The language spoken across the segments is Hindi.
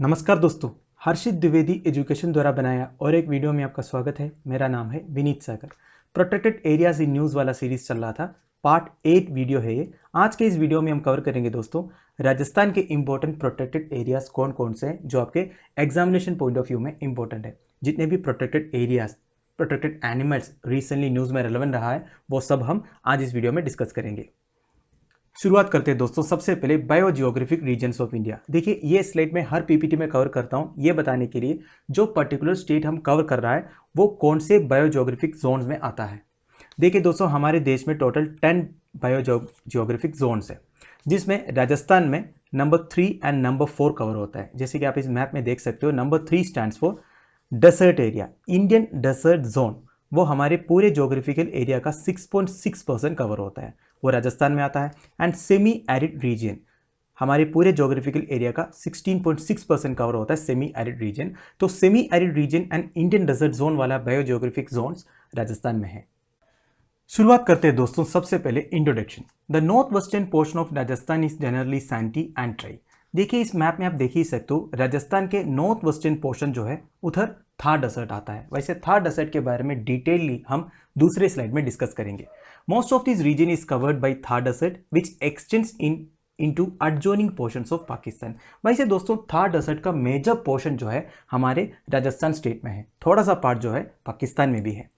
नमस्कार दोस्तों, हर्षित द्विवेदी एजुकेशन द्वारा बनाया और एक वीडियो में आपका स्वागत है। मेरा नाम है विनीत सागर। प्रोटेक्टेड एरियाज इन न्यूज़ वाला सीरीज चल रहा था, पार्ट 8 वीडियो है ये। आज के इस वीडियो में हम कवर करेंगे दोस्तों राजस्थान के इंपॉर्टेंट प्रोटेक्टेड एरियाज कौन कौन से हैं जो आपके एग्जामिनेशन पॉइंट ऑफ व्यू में इंपॉर्टेंट है। जितने भी protected areas, protected animals recently news में रेलेवेंट रहा है, वो सब हम आज इस वीडियो में डिस्कस करेंगे। शुरुआत करते हैं दोस्तों सबसे पहले biogeographic regions of India. देखिए ये स्लाइड में हर पीपीटी में कवर करता हूँ ये बताने के लिए जो पर्टिकुलर स्टेट हम कवर कर रहा है वो कौन से बायो जियोग्राफिक जोन्स में आता है। देखिए दोस्तों हमारे देश में टोटल 10 बायो जियोग्राफिक जोन्स है, जिसमें राजस्थान में नंबर 3 एंड नंबर 4 कवर होता है। जैसे कि आप इस मैप में देख सकते हो, number 3 stands for dessert area. Indian dessert zone वो हमारे पूरे ज्योग्राफिकल एरिया का 6.6% कवर होता है, वो राजस्थान में आता है। एंड सेमी एरिड रीजन हमारे पूरे ज्योग्राफिकल एरिया का 16.6% कवर होता है, सेमी एरिड रीजन। तो semi arid region and Indian desert zone वाला बायो जियोग्राफिक जोन्स राजस्थान में है। शुरुआत करते हैं दोस्तों सबसे पहले introduction. The north western portion of Rajasthan is generally sandy and dry. देखिए इस मैप में आप देख ही सकते हो, राजस्थान के नॉर्थ वेस्टर्न पोर्शन जो है उधर थार डेसर्ट आता है। वैसे थार डेसर्ट के बारे में डिटेलली हम दूसरे स्लाइड में डिस्कस करेंगे। Most of this region is covered by Thar desert which extends into adjoining portions of Pakistan. वैसे दोस्तों थार डेसर्ट का मेजर पोर्शन जो है हमारे राजस्थान स्टेट में है, थोड़ा सा पार्ट जो है पाकिस्तान में भी है।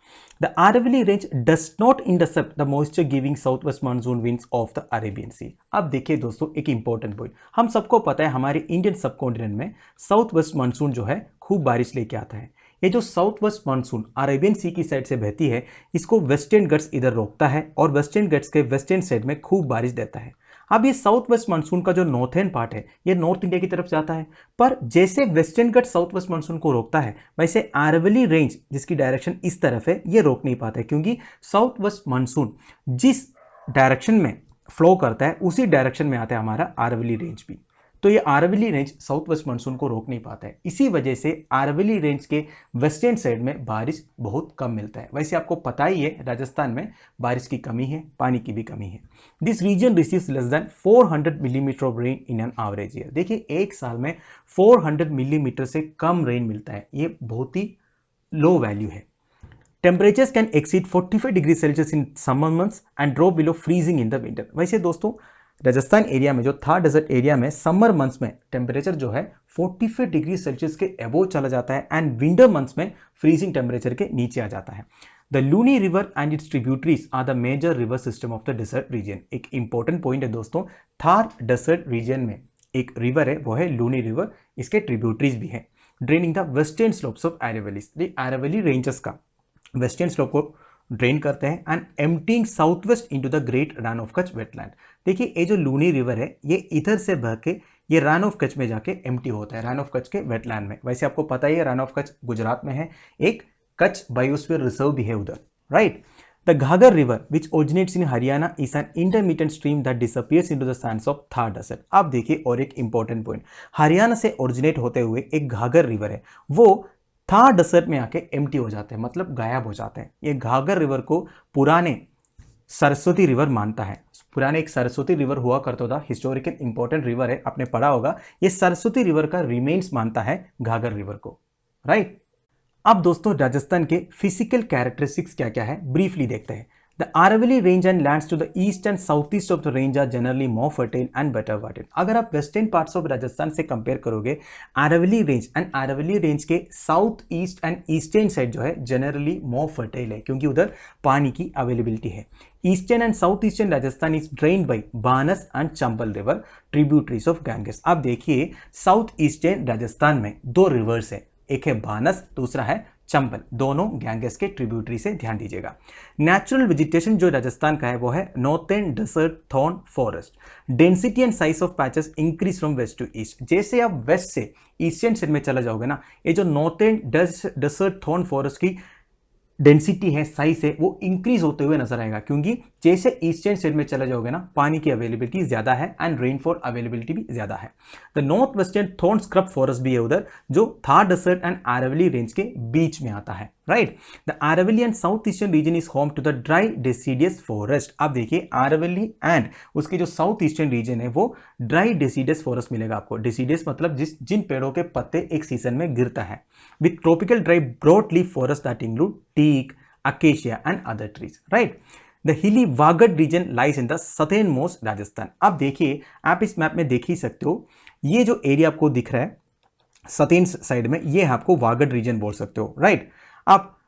The Aravalli Range does not intercept the moisture giving southwest monsoon winds of the Arabian Sea। अब देखिए दोस्तों एक इंपॉर्टेंट पॉइंट, हम सबको पता है हमारे इंडियन सबकॉन्टिनेंट में साउथ वेस्ट मानसून जो है खूब बारिश लेके आता है। ये जो साउथ वेस्ट मानसून अरेबियन सी की साइड से बहती है, इसको वेस्टर्न गट्स इधर रोकता है और वेस्टर्न गट्स के वेस्टर्न साइड में खूब बारिश देता है। अब ये साउथ वेस्ट मानसून का जो नॉर्थर्न पार्ट है ये नॉर्थ इंडिया की तरफ जाता है, पर जैसे वेस्टर्न गट साउथ वेस्ट मानसून को रोकता है वैसे अरावली रेंज जिसकी डायरेक्शन इस तरफ है ये रोक नहीं पाता है, क्योंकि साउथ वेस्ट मानसून जिस डायरेक्शन में फ्लो करता है उसी डायरेक्शन में आता है हमारा अरावली रेंज भी। तो ये Aravalli range south west monsoon को रोक नहीं पाता है, इसी वजह से अरावली रेंज के वेस्टर्न साइड में बारिश बहुत कम मिलता है। वैसे आपको पता ही है राजस्थान में बारिश की कमी है, पानी की भी कमी है। This region receives less than 400 millimetre of rain in an average year. देखिए एक साल में 400 मिलीमीटर से कम रेन मिलता है, ये बहुत ही लो वैल्यू है। Temperatures can exceed 45 degree Celsius in summer months and drop below freezing in the winter. वैसे दोस्तों राजस्थान एरिया में जो थार डेजर्ट एरिया में समर मंथ्स में टेम्परेचर जो है 45 डिग्री सेल्सियस के अबोव चला जाता है एंड विंटर मंथ्स में फ्रीजिंग टेम्परेचर के नीचे आ जाता है। The Luni river and its tributaries are the major river system of the desert region. एक इंपॉर्टेंट पॉइंट है दोस्तों, थार डेजर्ट रीजन में एक रिवर है वो है लूनी रिवर, इसके ट्रिब्यूटरीज भी है draining the western slopes of Aravalli. Aravalli ranges का वेस्टर्न स्लोप को ड्रेन करते हैं and emptying south west into the Great Rann of Kutch wetland. देखिए ये जो लूनी रिवर है ये इधर से बह के ये रन ऑफ कच्छ में जाके एम्प्टी होता है, रन ऑफ कच्छ के वेटलैंड में। वैसे आपको पता ही है रन ऑफ कच्छ गुजरात में है, एक कच्छ बायोस्फीयर रिजर्व भी है उधर, right. The Ghaggar river which originates in Haryana is an intermediate stream that disappears into the sands of Thar desert. अब देखिए और एक इंपॉर्टेंट पॉइंट, हरियाणा से ओरिजिनेट होते हुए एक घाघर रिवर है वो थार डेजर्ट में आके एम्प्टी हो जाते हैं, मतलब गायब हो जाते हैं। ये घाघर रिवर को पुराने सरस्वती रिवर मानता है। पुराने एक सरस्वती रिवर हुआ करता था, हिस्टोरिकल इंपॉर्टेंट रिवर है, आपने पढ़ा होगा। ये सरस्वती रिवर का रिमेन्स मानता है घाघर रिवर को, राइट। अब दोस्तों राजस्थान के फिजिकल कैरेक्टरिस्टिक्स क्या क्या है ब्रीफली देखते हैं। The Aravalli range and lands to the east and southeast of the range are generally more fertile and better watered। अगर आप वेस्टर्न पार्ट्स ऑफ राजस्थान से कंपेयर करोगे Aravalli range and Aravalli range के south east and eastern side जो है जनरली मोर फर्टाइल है, क्योंकि उधर पानी की अवेलेबिलिटी है। Eastern and south eastern Rajasthan is drained by बानस and Chambal river tributaries of Ganges. अब देखिए साउथ ईस्टर्न राजस्थान में दो रिवर्स है, एक है बानस, दूसरा है चंबल, दोनों गैंगेस के ट्रिब्यूटरी से, ध्यान दीजिएगा। नेचुरल वेजिटेशन जो राजस्थान का है वो है northern desert thorn forest. Density and size of patches increase from west to east. जैसे आप वेस्ट से ईस्टर्न साइड में चला जाओगे ना, ये जो नॉर्थर्न डेजर्ट थॉर्न फॉरेस्ट की डेंसिटी है, साइज है, वो इंक्रीज होते हुए नजर आएगा, क्योंकि जैसे ईस्टर्न साइड में चले जाओगे ना, पानी की अवेलेबिलिटी ज़्यादा है एंड रेनफॉल अवेलेबिलिटी भी ज़्यादा है। The north western thorn scrub forest भी है उधर, जो Thar desert and Aravalli range के बीच में आता है, right. The Aravalli and south eastern region is home to the dry deciduous forest. आप देखिए अरावली एंड उसके जो साउथ ईस्टर्न रीजन है वो ड्राई डेसिडियस फॉरेस्ट मिलेगा आपको। डेसिडियस मतलब जिन पेड़ों के पत्ते एक सीजन में गिरता है, with tropical dry broad leaf forest that include teak, acacia and other trees, right. The hilly Vagad region lies in the southernmost Rajasthan. आप देखिए, आप इस मैप में देख ही सकते हो, ये जो एरिया आपको दिख रहा है सतेन साइड में, ये आपको वागड रीजन बोल सकते हो, राइट। आप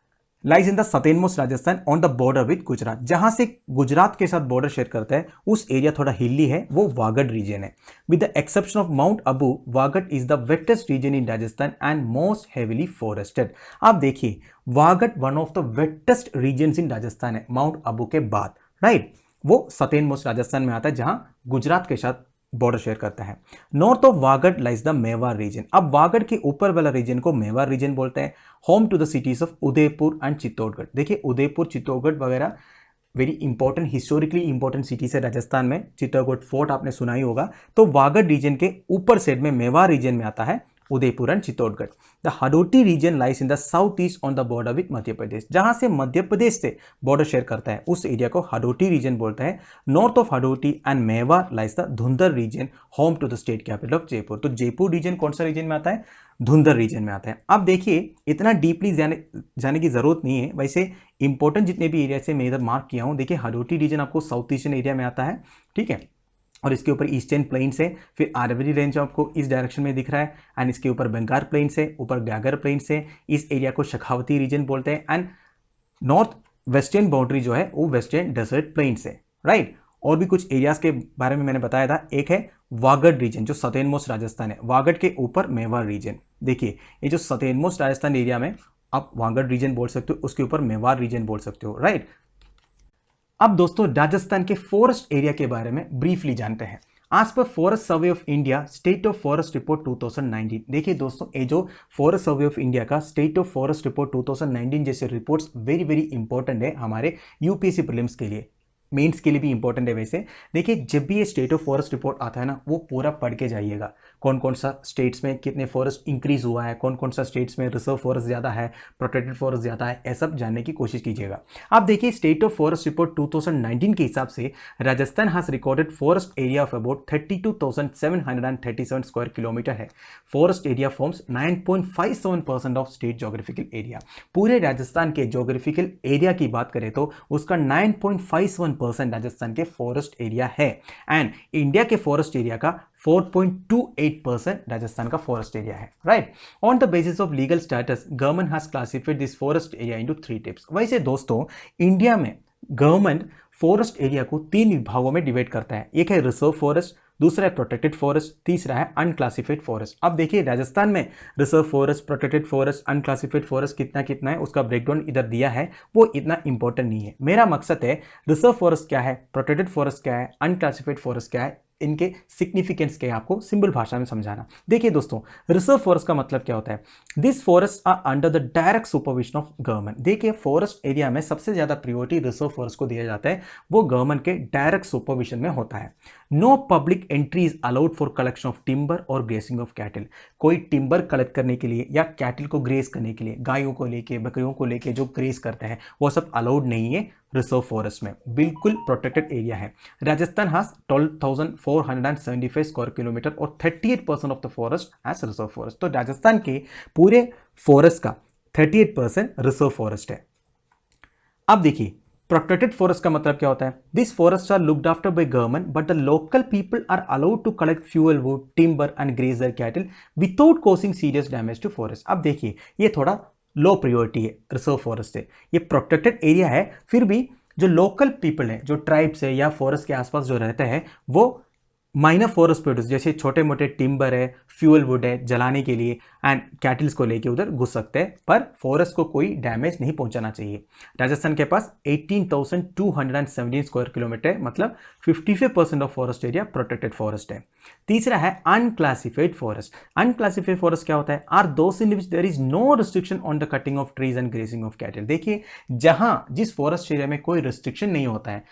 lies in the southernmost Rajasthan on the border with Gujarat, जहां से गुजरात के साथ बॉर्डर शेयर करता है उस एरिया थोड़ा हिली है, वो वागड रीजन है। With the exception of Mount Abu, Vagad is the wettest region in Rajasthan and most heavily forested. आप देखिए, Vagad one of the wettest region in Rajasthan है माउंट अबू के बाद, राइट। वो सतेन मोस्ट राजस्थान में आता है जहां गुजरात के साथ बॉर्डर शेयर करता है। North of Vagad lies the Mewar region. अब वागड के ऊपर वाला रीजन को मेवाड़ रीजन बोलते हैं। Home to the cities of Udaipur and Chittorgarh. देखिए उदयपुर, चित्तौड़गढ़ वगैरह very important, historically important cities है राजस्थान में। चित्तौड़गढ़ फोर्ट आपने सुना ही होगा। तो वागड रीजन के ऊपर साइड में मेवाड़ रीजन में आता है Udaipur and Chittorgarh. The Hadoti region lies in the south east on the border with Madhya Pradesh. जहां से मध्य प्रदेश से बॉर्डर शेयर करता है उस एरिया को हाडोटी रीजन बोलते हैं। North of Hadoti and Mewar lies the Dhundhar region, home to the state capital of Jaipur. तो जयपुर रीजन कौन सा रीजन में आता है? धुंधर रीजन में आता है। अब देखिए, इतना डीपली जाने की जरूरत नहीं है। वैसे इंपॉर्टेंट जितने भी एरिया से मैं इधर मार्क किया हूं, देखिए हाडोटी रीजन आपको साउथ ईस्टर्न एरिया में आता है, ठीक है। और इसके ऊपर ईस्टर्न प्लेन्स है, फिर अरावली रेंज आपको इस डायरेक्शन में दिख रहा है, एंड इसके ऊपर बंगार प्लेन्स है, ऊपर गागर प्लेन्स है। इस एरिया को शेखावती रीजन बोलते हैं। एंड नॉर्थ वेस्टर्न बाउंड्री जो है वो वेस्टर्न डेजर्ट प्लेन्स है, राइट। और भी कुछ एरियाज के बारे में मैंने बताया था। एक है वागड रीजन जो सदर्न मोस्ट राजस्थान है, वागड के ऊपर मेवाड़ रीजन। देखिए ये जो सदर्न मोस्ट राजस्थान एरिया में आप वागड रीजन बोल सकते हो, उसके ऊपर मेवाड़ रीजन बोल सकते हो, राइट। अब दोस्तों राजस्थान के फॉरेस्ट एरिया के बारे में ब्रीफली जानते हैं। आज पर forest survey of India state of forest report 2019। देखिए दोस्तों, ये जो फॉरेस्ट सर्वे ऑफ इंडिया का स्टेट ऑफ फॉरेस्ट रिपोर्ट 2019 जैसे रिपोर्ट्स वेरी वेरी इंपॉर्टेंट है हमारे यूपीएससी प्रीलिम्स के लिए, मेंस के लिए भी इंपॉर्टेंट है। वैसे देखिए, जब भी ये स्टेट ऑफ फॉरेस्ट रिपोर्ट आता है ना, वो पूरा पढ़ के जाइएगा। कौन कौन सा स्टेट्स में कितने फॉरेस्ट इंक्रीज हुआ है, कौन कौन सा स्टेट्स में रिजर्व फॉरेस्ट ज़्यादा है, प्रोटेक्टेड फॉरेस्ट ज़्यादा है, ये सब जानने की कोशिश कीजिएगा। आप देखिए, स्टेट ऑफ फॉरेस्ट रिपोर्ट 2019 के हिसाब से Rajasthan has recorded forest area of about 32,737 square kilometre है। Forest area forms 9.57% of state geographical area. पूरे राजस्थान के जोग्राफिकल एरिया की बात करें तो उसका 9.51% राजस्थान के फॉरेस्ट एरिया है। एंड इंडिया के फॉरेस्ट एरिया का 4.28% राजस्थान का फॉरेस्ट एरिया है, right. On the basis of legal status government has classified this forest area into 3 types. वैसे दोस्तों, इंडिया में गवर्नमेंट फॉरेस्ट एरिया को 3 विभागों में डिवाइड करता है। एक है रिजर्व फॉरेस्ट, दूसरा है प्रोटेक्टेड फॉरेस्ट, तीसरा है अनक्लासिफाइड फॉरेस्ट। अब देखिए, राजस्थान में reserve forest, protected forest, unclassified forest कितना कितना है उसका ब्रेकडाउन इधर दिया है, वो इतना इंपॉर्टेंट नहीं है। मेरा मकसद है रिजर्व फॉरेस्ट क्या है, प्रोटेक्टेड फॉरेस्ट क्या है, अनक्लासिफाइड फॉरेस्ट क्या है, इनके सिग्निफिकेंस के आपको सिंपल भाषा में समझाना। देखिए दोस्तों, रिजर्व फॉरेस्ट का मतलब क्या होता है? This forest are under the direct supervision of government. देखिए, फॉरेस्ट एरिया में सबसे ज्यादा प्रायोरिटी रिजर्व फॉरेस्ट को दिया जाता है, वो गवर्नमेंट के डायरेक्ट सुपरविजन में होता है। No public entry is allowed for collection of timber और ग्रेसिंग ऑफ कैटल। कोई टिम्बर कलेक्ट करने के लिए या कैटल को ग्रेस करने के लिए, गायों को लेके, बकरियों को लेके जो ग्रेस करते हैं, वो सब अलाउड नहीं है रिजर्व फॉरेस्ट में। बिल्कुल प्रोटेक्टेड एरिया है। राजस्थान हैज 12,475 स्क्वायर किलोमीटर और 38% of the forest as reserve forest. तो राजस्थान के पूरे फॉरेस्ट का 38% रिजर्व फॉरेस्ट है। अब देखिए, प्रोटेक्टेड फॉरेस्ट का मतलब क्या होता है? This forest are looked after by government but the local people are allowed to collect fuel wood, timber and graze their cattle without causing serious damage to forest. अब देखिए, ये थोड़ा लो प्रायोरिटी है रिजर्व फॉरेस्ट से। ये प्रोटेक्टेड एरिया है, फिर भी जो लोकल पीपल है, जो ट्राइब्स है या फॉरेस्ट के आसपास जो रहते हैं, वो माइनर फॉरेस्ट प्रोड्यूस जैसे छोटे मोटे टिम्बर है, फ्यूल वुड है जलाने के लिए, एंड कैटल्स को लेके उधर घुस सकते हैं, पर फॉरेस्ट को कोई डैमेज नहीं पहुंचाना चाहिए। राजस्थान के पास 18,217 स्क्वायर किलोमीटर है, मतलब 55% of forest area protected forest है। तीसरा है अनक्लासिफाइड फॉरेस्ट। अनक्लासिफाइड फॉरेस्ट क्या होता है? Are those in which there is no restriction on the cutting of trees and grazing of cattle. देखिए, जहां जिस फॉरेस्ट एरिया में कोई रिस्ट्रिक्शन नहीं होता है,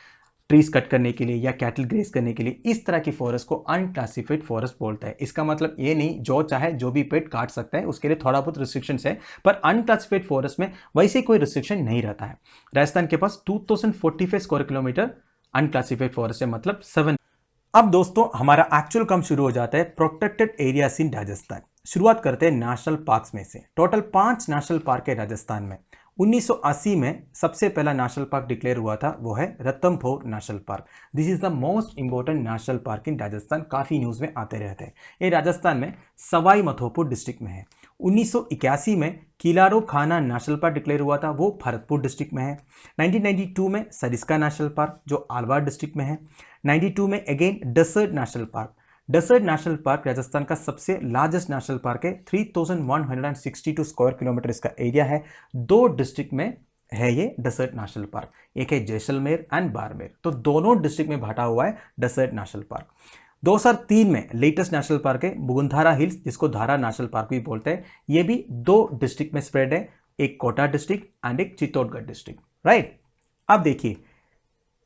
ट्रीज कट करने के लिए या कैटल ग्रेज करने के लिए, इस तरह की फॉरेस्ट को अनक्लासिफाइड फॉरेस्ट बोलता है। इसका मतलब ये नहीं जो चाहे जो भी पेड़ काट सकता है, उसके लिए थोड़ा बहुत रिस्ट्रिक्शंस है, पर अनक्लासिफाइड फॉरेस्ट में वैसे कोई रिस्ट्रिक्शन नहीं रहता है। राजस्थान के पास 2045 स्क्वायर किलोमीटर अनक्लासिफाइड फॉरेस्ट है, मतलब 7। अब दोस्तों हमारा एक्चुअल काम शुरू हो जाता है प्रोटेक्टेड एरियाज इन राजस्थान। शुरुआत करते हैं नेशनल पार्क्स में से। टोटल 5 नेशनल पार्क है राजस्थान में। 1980 में सबसे पहला नेशनल पार्क डिक्लेयर हुआ था, वो है Ranthambore national park. This is the most important national park इन राजस्थान, काफ़ी न्यूज़ में आते रहते हैं। ये राजस्थान में सवाई माधोपुर डिस्ट्रिक्ट में है। 1981 में किलाड़ो खाना नेशनल पार्क डिक्लेयर हुआ था, वो भरतपुर डिस्ट्रिक्ट में है। 1992 में सरिस्का नेशनल पार्क जो अलवर डिस्ट्रिक्ट में है। 92 में again dessert National park. Dessert National Park Rajasthan का सबसे लार्जेस्ट नेशनल पार्क है। 3162 स्क्वायर किलोमीटर इसका एरिया है। 2 डिस्ट्रिक्ट में है ये डेसर्ट नेशनल पार्क, एक है जैसलमेर एंड बाड़मेर, तो दोनों डिस्ट्रिक्ट में बांटा हुआ है डेसर्ट नेशनल पार्क। 2003 में लेटेस्ट नेशनल पार्क है बुगुनधारा हिल्स, जिसको धारा नेशनल पार्क भी बोलते हैं। ये भी 2 डिस्ट्रिक्ट में स्प्रेड है, एक कोटा डिस्ट्रिक्ट एंड एक चित्तौड़गढ़ डिस्ट्रिक्ट, राइट। अब देखिए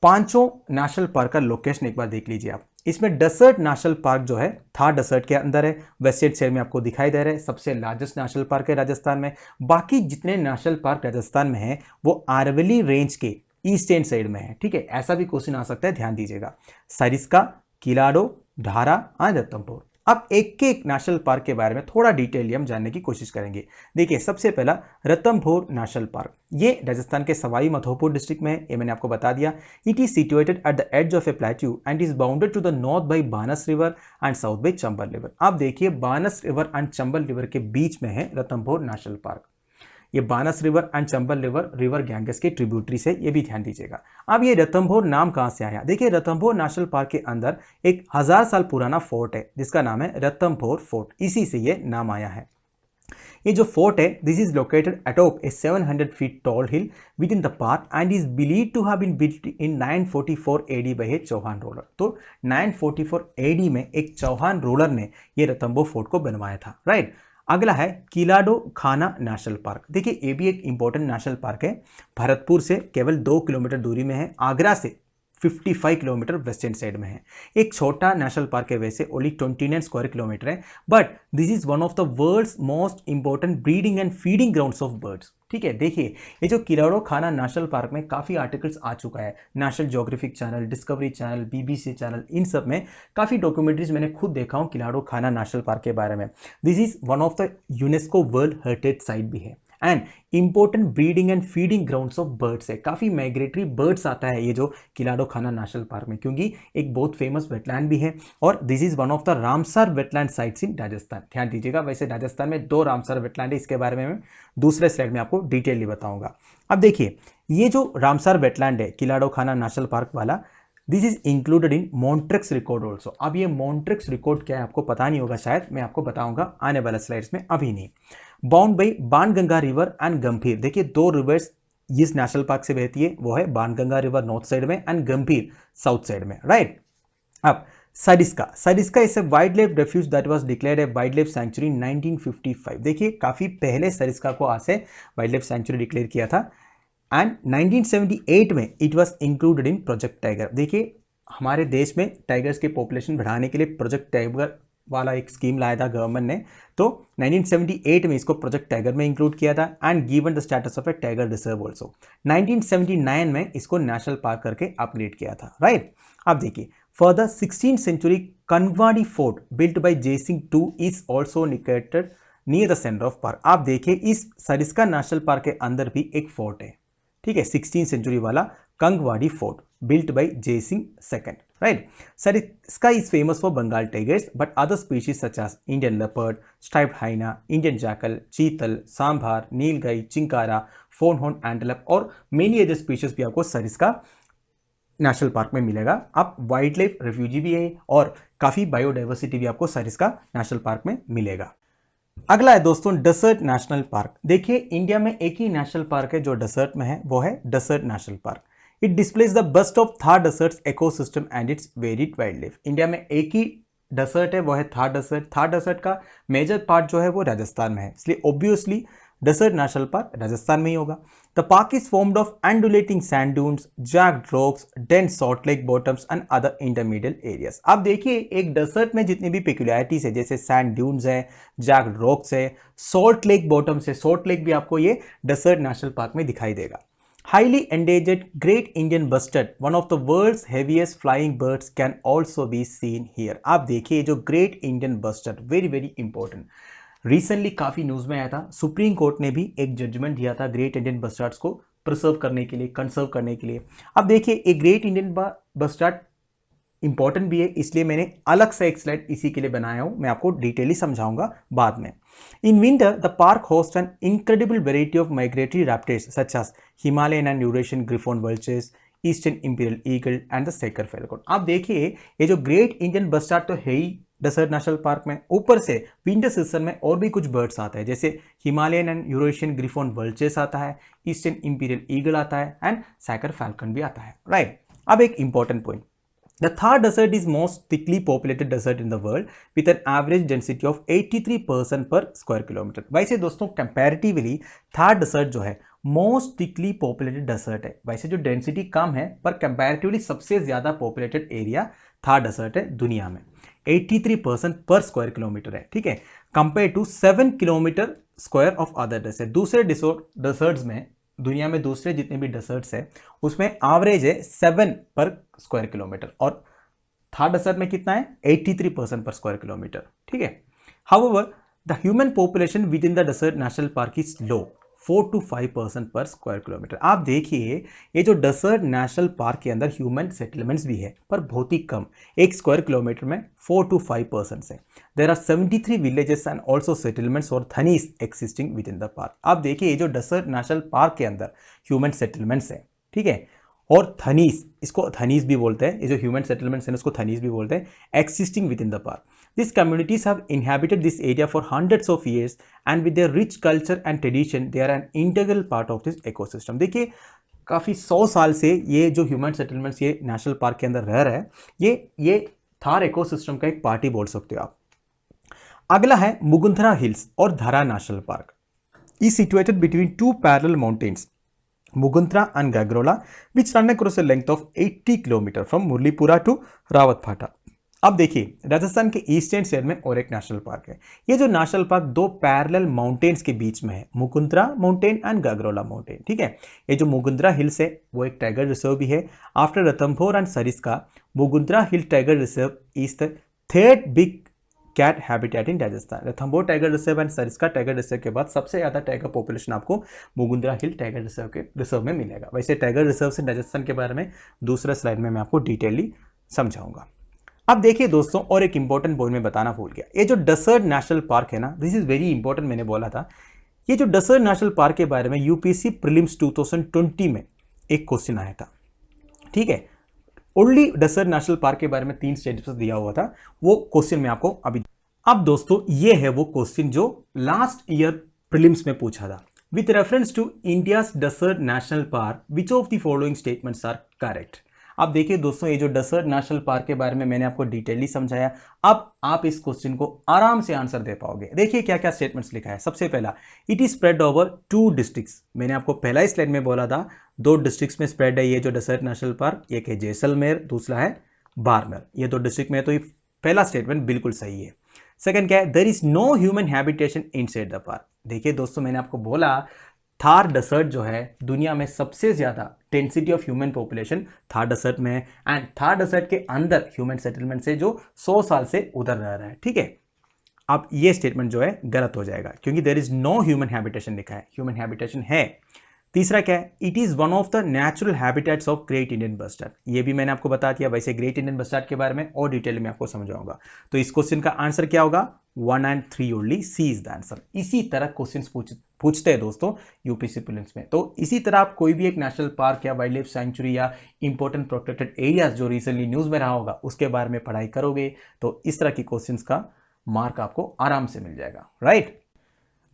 पांचों नेशनल पार्क का लोकेशन एक बार देख लीजिए आप। इसमें डेसर्ट नेशनल पार्क जो है थार डेसर्ट के अंदर है, वेस्टर्न साइड में आपको दिखाई दे रहा है, सबसे लार्जेस्ट नेशनल पार्क है राजस्थान में। बाकी जितने नेशनल पार्क राजस्थान में है वो अरवली रेंज के ईस्टर्न साइड में है, ठीक है। ऐसा भी क्वेश्चन आ सकता है, ध्यान दीजिएगा। सरिस्का, किलाड़ो, ढारा एंड रणथंभौर। अब एक एक नेशनल पार्क के बारे में थोड़ा डिटेल हम जानने की कोशिश करेंगे। देखिए सबसे पहला रणथंभौर नेशनल पार्क, ये राजस्थान के सवाई माधोपुर डिस्ट्रिक्ट में है, ये मैंने आपको बता दिया। It is situated at the edge of a plateau and is bounded to the north by Banas river and south by Chambal river. आप देखिए Banas river and Chambal river के बीच में है रणथंभौर नेशनल पार्क। ये Banas river and Chambal river Ganges के ट्रिब्यूटरी से, ये भी ध्यान दीजिएगा। अब ये रणथंभौर नाम कहाँ से आया? देखिए रणथंभौर नेशनल पार्क के अंदर एक 1000 साल पुराना फोर्ट है जिसका नाम है रणथंभौर फोर्ट, इसी से ये नाम आया है। ये जो फोर्ट है, this is located atop a 700 feet tall hill within the park and is believe to have been built in 944 AD by a Chauhan ruler. तो 944 AD में एक चौहान रूलर ने ये रणथंभौर फोर्ट को बनवाया था, राइट। अगला है किलाड़ो खाना नेशनल पार्क। देखिए ये भी एक इंपॉर्टेंट नेशनल पार्क है, भरतपुर से केवल 2 किलोमीटर दूरी में है, आगरा से 55 किलोमीटर वेस्टर्न साइड में है। एक छोटा नेशनल पार्क है, वैसे ओनली 29 स्क्वायर किलोमीटर है, but this is one of the world's most important breeding and feeding grounds of birds, ठीक है। देखिए ये जो किलाड़ो खाना नेशनल पार्क में काफ़ी आर्टिकल्स आ चुका है, National Geographic channel, Discovery channel, BBC channel, इन सब में काफ़ी डॉक्यूमेंट्रीज मैंने खुद देखा हूँ किलाड़ो खाना नेशनल पार्क के बारे में। This is one of the UNESCO world heritage site भी है and important breeding and feeding grounds of birds है। काफ़ी माइग्रेटरी बर्ड्स आता है ये जो किलाड़ो खाना नेशनल पार्क में, क्योंकि एक बहुत फेमस वेटलैंड भी है और this is one of the Ramsar wetland sites in Rajasthan. ध्यान दीजिएगा, वैसे राजस्थान में 2 रामसर वेटलैंड है, इसके बारे में मैं दूसरे स्लाइड में आपको डिटेयली बताऊंगा। अब देखिए ये जो रामसर वेटलैंड है किलाड़ो खाना नेशनल पार्क वाला, this is included in Montreux record also. अब ये मॉन्ट्रिक्स रिकॉर्ड क्या है आपको पता नहीं होगा शायद, मैं आपको बताऊंगा आने वाले स्लाइड्स में, अभी नहीं। Bound by Banganga river and गंभीर। देखिए 2 रिवर्स इस नेशनल पार्क से बहती है, वो है बाणगंगा रिवर नॉर्थ साइड में एंड गंभीर साउथ साइड में, राइट। अब Sariska is a wildlife refuge that was declared a wildlife sanctuary in 1955। देखिए काफ़ी पहले सरिस्का को आज से वाइल्ड लाइफ सेंचुरी डिक्लेयर किया था एंड 1978 में it was included in project tiger. देखिए हमारे देश में टाइगर्स की पॉपुलेशन बढ़ाने के लिए प्रोजेक्ट टाइगर वाला एक स्कीम लाया था गवर्नमेंट ने, तो 1978 में इसको प्रोजेक्ट टाइगर में इंक्लूड किया था and given the status of A tiger reserve also. 1979 में इसको नेशनल पार्क करके अपग्रेड किया था, राइट। अब देखिए further 16th century Kanwadi fort built by Jaisingh II is also located near the centre of park. आप देखिए इस सरिस्का नेशनल पार्क के अंदर भी एक फोर्ट है, ठीक है, 16th सेंचुरी वाला Kankwari fort built by Jaisingh II, right. Sariska is famous for Bengal tigers, but other species such as Indian leopard, striped hyena, Indian jackal, चीतल, सांभर, नीलगाई, चिंकारा, फोनहॉर्न एंटेलोप और मेनी अदर स्पीशीज भी आपको सरिस्का नेशनल पार्क में मिलेगा। आप वाइल्ड लाइफ रेफ्यूजी भी है और काफ़ी बायोडाइवर्सिटी भी आपको सरिस्का नेशनल पार्क में मिलेगा। अगला है दोस्तों डेसर्ट नेशनल पार्क। देखिए इंडिया में एक ही नेशनल पार्क है जो डेसर्ट में है, वो है Desert National Park. It displays the best of Thar desert's ecosystem and its varied wildlife. India में एक ही डेसर्ट है, वो है थार डेसर्ट। थार डेसर्ट का मेजर पार्ट जो है वो राजस्थान में है, इसलिए obviously Desert national Park Rajasthan में ही होगा। The park is formed of undulating sand dunes, jagged rocks, dense salt lake bottoms and other intermediate areas. आप देखिए एक डेजर्ट में जितनी भी पेक्युलैरिटीज है, जैसे सैंड ड्यून्स है, जैग्ड रॉक्स है, सॉल्ट लेक बॉटम्स है, सॉल्ट लेक भी आपको ये डेजर्ट नेशनल पार्क में दिखाई देगा। Highly endangered Great Indian Bustard, one of the world's heaviest flying birds, can also be seen here. आप देखिए जो Great Indian Bustard, very very important, recently काफ़ी न्यूज़ में आया था। सुप्रीम कोर्ट ने भी एक जजमेंट दिया था ग्रेट इंडियन बस्टार्ड्स को प्रिजर्व करने के लिए, कंसर्व करने के लिए। अब देखिए एक ग्रेट इंडियन बस्टार्ड इंपॉर्टेंट भी है, इसलिए मैंने अलग से एक स्लाइड इसी के लिए बनाया हूं, मैं आपको डिटेली समझाऊंगा बाद में। In winter the park host an incredible variety of migratory raptors such as Himalayan and Eurasian griffon vultures, eastern imperial eagle and the saker falcon. आप देखिए ये जो ग्रेट इंडियन बस्टार्ड तो है ही डेजर्ट नेशनल पार्क में, ऊपर से विंटर सीजन में और भी कुछ बर्ड्स आते हैं, जैसे Himalayan and Eurasian griffon vultures आता है, ईस्टर्न इंपीरियल ईगल आता है एंड सैकर फैल्कन भी आता है, राइट। अब एक important point, the Thar Desert is most thickly populated desert in the world with an average density of 83% per square kilometer। वैसे दोस्तों कंपैरेटिवली थार डेजर्ट जो है मोस्ट थिकली पॉपुलेटेड डेजर्ट है। वैसे जो डेंसिटी कम है पर कंपैरेटिवली सबसे ज्यादा पॉपुलेटेड एरिया थार डेजर्ट है दुनिया में, 83% पर स्क्वायर किलोमीटर है, ठीक है, compare to 7 kilometre square of other desert. दूसरे डेजर्ट्स में, दुनिया में दूसरे जितने भी डेजर्ट्स है उसमें एवरेज है 7 पर स्क्वायर किलोमीटर, और थार डेजर्ट में कितना है 83% पर स्क्वायर किलोमीटर, ठीक है। However the human population within the desert national park is low, 4 to 5% पर स्क्वायर किलोमीटर। आप देखिए ये जो डेजर्ट नेशनल पार्क के अंदर ह्यूमन सेटलमेंट्स भी है पर बहुत ही कम, एक स्क्वायर किलोमीटर में 4 to 5% से। There are 73 villages and also settlements और dhanis existing within the park. आप देखिए ये जो डेजर्ट नेशनल पार्क के अंदर ह्यूमन सेटलमेंट्स है, ठीक है, और थनीस, इसको थनीस भी बोलते हैं, ये जो ह्यूमन सेटलमेंट्स हैं उसको थनीस भी बोलते हैं, existing within the park. These communities have inhabited this area for hundreds of years and with their rich culture and tradition, they are an integral part of this ecosystem। देखिए काफ़ी 100 साल से ये जो ह्यूमन सेटलमेंट्स ये नेशनल पार्क के अंदर रह रहा है, ये थार इकोसिस्टम का एक पार्ट ही बोल सकते हो आप। अगला है मुगुंथरा हिल्स और धरा national park. is situated between two parallel mountains, Mugunthra and Gagrola, which run across a length of 80 km from Murlipura to Rawatphata। अब देखिए राजस्थान के ईस्टर्न साइड में और एक नेशनल पार्क है। ये जो नेशनल पार्क दो पैरेलल माउंटेन्स के बीच में है, मुकुंद्रा माउंटेन एंड गागरोला माउंटेन, ठीक है। ये जो मुकुंद्रा हिल्स है वो एक टाइगर रिजर्व भी है। After Ranthambore and Sariska, Mukundra hill tiger reserve is the third big cat habitat in Rajasthan. Ranthambore tiger reserve and Sariska tiger reserve के बाद सबसे ज़्यादा टाइगर पॉपुलेशन आपको मुकुंद्रा हिल टाइगर रिजर्व में मिलेगा। वैसे टाइगर रिजर्व से राजस्थान के बारे में दूसरा स्लाइड में मैं आपको डिटेयली समझाऊंगा। अब देखिए दोस्तों, और एक इंपॉर्टेंट पॉइंट में बताना भूल गया, ये जो डेजर्ट नेशनल पार्क है ना, दिस इज वेरी इंपॉर्टेंट, मैंने बोला था। ये जो डेजर्ट नेशनल पार्क के बारे में यूपीएससी प्रीलिम्स 2020 में एक क्वेश्चन आया था, ठीक है। ओनली डेजर्ट नेशनल पार्क के बारे में 3 स्टेट्स दिया हुआ था, वो क्वेश्चन मैं आपको अभी। अब दोस्तों ये है वो क्वेश्चन जो लास्ट ईयर प्रीलिम्स में पूछा था। With reference to India's desert national park, which of the following statements are correct. अब देखिए दोस्तों, ये जो डेजर्ट नेशनल पार्क के बारे में मैंने आपको डिटेयली समझाया, अब आप इस क्वेश्चन को आराम से आंसर दे पाओगे। देखिए क्या क्या स्टेटमेंट्स लिखा है। सबसे पहला, it is spread over 2 districts. मैंने आपको पहला ही स्लाइड में बोला था 2 डिस्ट्रिक्ट्स में स्प्रेड है ये जो डेजर्ट नेशनल पार्क, एक है जैसलमेर, दूसरा है बाड़मेर। ये 2 डिस्ट्रिक्ट में, तो ये पहला स्टेटमेंट बिल्कुल सही है। सेकंड क्या है, there is no human habitation inside the park. देखिए दोस्तों, मैंने आपको बोला थार डेजर्ट जो है दुनिया में सबसे ज़्यादा density of human population Thar desert में है, एंड थार डेजर्ट के अंदर ह्यूमन सेटलमेंट से जो 100 साल से उधर रह रहा है, ठीक है। अब ये स्टेटमेंट जो है गलत हो जाएगा क्योंकि there is no human habitation लिखा है, ह्यूमन हैबिटेशन है। तीसरा क्या है, it is one of the natural habitats of great Indian bustard. ये भी मैंने आपको बता दिया। वैसे ग्रेट इंडियन बस्टार्ड के बारे में और डिटेल में आपको समझाऊंगा। तो इस क्वेश्चन का आंसर क्या होगा, 1 and 3 only, C is the answer. इसी तरह क्वेश्चन पूछते हैं दोस्तों यूपीएससी प्रीलिम्स में। तो इसी तरह आप कोई भी एक नेशनल पार्क या वाइल्ड लाइफ सेंचुरी या इंपॉर्टेंट प्रोटेक्टेड एरियाज जो रिसेंटली न्यूज़ में रहा होगा उसके बारे में पढ़ाई करोगे तो इस तरह की क्वेश्चंस का मार्क आपको आराम से मिल जाएगा, राइट।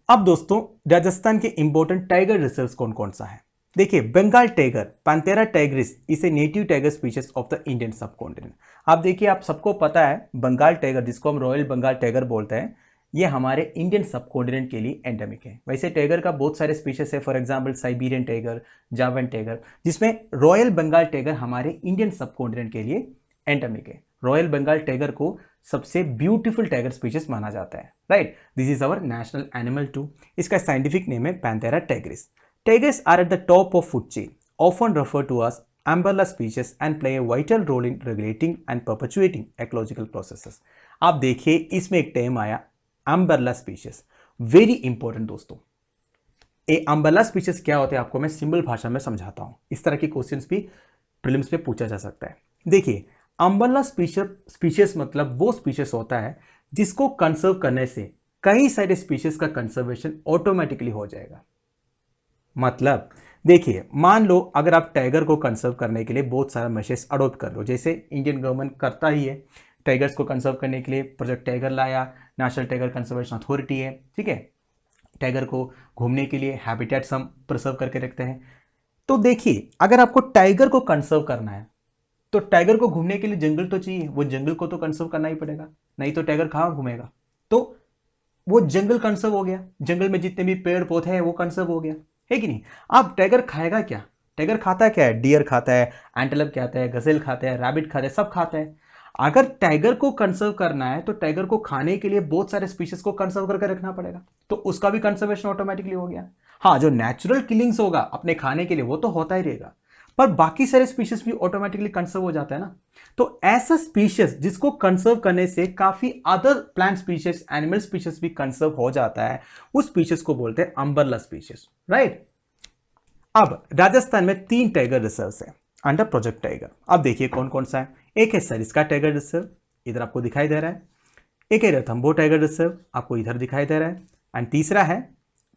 अब दोस्तों राजस्थान के इंपॉर्टेंट टाइगर रिजर्व्स कौन कौन सा है। देखिए, Bengal tiger, panthera tigris is a native tiger species of the Indian subcontinent. आप देखिए, आप सबको पता है बंगाल टाइगर, जिसको हम रॉयल बंगाल टाइगर बोलते हैं, ये हमारे इंडियन सब कॉन्टिनेंट के लिए एंडेमिक है। वैसे टाइगर का बहुत सारे स्पीशीज है, फॉर एग्जांपल साइबेरियन टाइगर, जावन टाइगर, जिसमें रॉयल बंगाल टाइगर हमारे इंडियन सब कॉन्टिनेंट के लिए एंडेमिक है। रॉयल बंगाल टाइगर को सबसे ब्यूटीफुल टाइगर स्पीशीज माना जाता है, right. This is our national animal too. इसका साइंटिफिक नेम है panthera tigris. tigers are at the top of food chain, often referred to as umbrella species and play a vital role in regulating and perpetuating ecological processes। आप देखिए इसमें एक टर्म आया umbrella species, वेरी इंपॉर्टेंट दोस्तों। ए umbrella species क्या होते हैं आपको मैं सिंपल भाषा में समझाता हूं। इस तरह के क्वेश्चंस भी प्रीलिम्स में पूछा जा सकता है। देखिए umbrella species मतलब वो स्पीशीज होता है जिसको कंसर्व करने से कई सारे स्पीशीज का कंसर्वेशन ऑटोमेटिकली हो जाएगा। मतलब देखिए मान लो अगर आप टाइगर को कंसर्व करने के लिए बहुत सारा मेजर्स अडॉप्ट कर लो, जैसे इंडियन गवर्नमेंट करता ही है, टाइगर्स को कंसर्व करने के लिए प्रोजेक्ट टाइगर लाया, नेशनल टाइगर कंजर्वेशन अथॉरिटी है, ठीक है। टाइगर को घूमने के लिए हैबिटेट्स हम प्रिजर्व करके रखते हैं। तो देखिए अगर आपको टाइगर को कंसर्व करना है तो टाइगर को घूमने के लिए जंगल तो चाहिए, वो जंगल को तो कंसर्व करना ही पड़ेगा, नहीं तो टाइगर कहाँ घूमेगा। तो वो जंगल कंसर्व हो गया, जंगल में जितने भी पेड़ पौधे हैं वो कंसर्व हो गया, है कि नहीं। अब टाइगर खाएगा क्या? टाइगर खाता क्या है? डियर खाता है, एंटेलोप खाता है, गजेल खाता है, रैबिट खाता है, सब खाता है। अगर टाइगर को कंसर्व करना है तो टाइगर को खाने के लिए बहुत सारे स्पीशीज को कंसर्व करके रखना पड़ेगा, तो उसका भी कंसर्वेशन ऑटोमेटिकली हो गया। हाँ, जो नेचुरल किलिंग्स होगा अपने खाने के लिए वो तो होता ही रहेगा, पर बाकी सारे स्पीशीज भी ऑटोमेटिकली कंसर्व हो जाता है ना। तो ऐसा स्पीशीज जिसको कंसर्व करने से काफी other plant species, animal species भी कंसर्व हो जाता है, उस स्पीशीज को बोलते हैं अम्ब्रेला स्पीशीज, राइट। अब राजस्थान में 3 टाइगर रिजर्व्स है अंडर प्रोजेक्ट टाइगर। अब देखिए कौन कौन सा है। एक है सरिस्का टाइगर रिजर्व, इधर आपको दिखाई दे रहा है। एक है रणथंभौर टाइगर रिजर्व, आपको इधर दिखाई दे रहा है। एंड तीसरा है